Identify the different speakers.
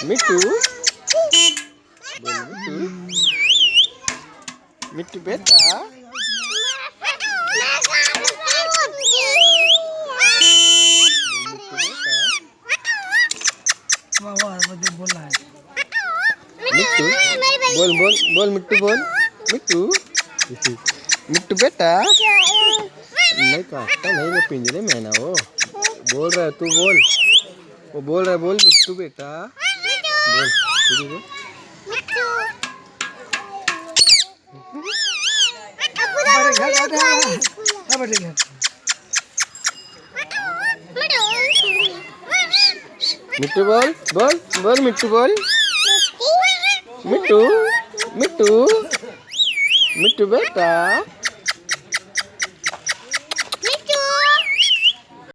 Speaker 1: मिट्टू मिट्टू मिट्टू बेटा मिट्टू बोल बोल बोल मिट्टू बोल मिट्टू मिट्टू बेटा नहीं काटता नहीं, वो पिंजरे में है ना। वो बोल रहा है, तू बोल। वो बोल रहा है, बोल मिट्टू बेटा बोल, तू बोल। मिट्टू बोल बोल बोल मिट्टू बोल मिट्टू मिट्टू मिट्टू बेटा।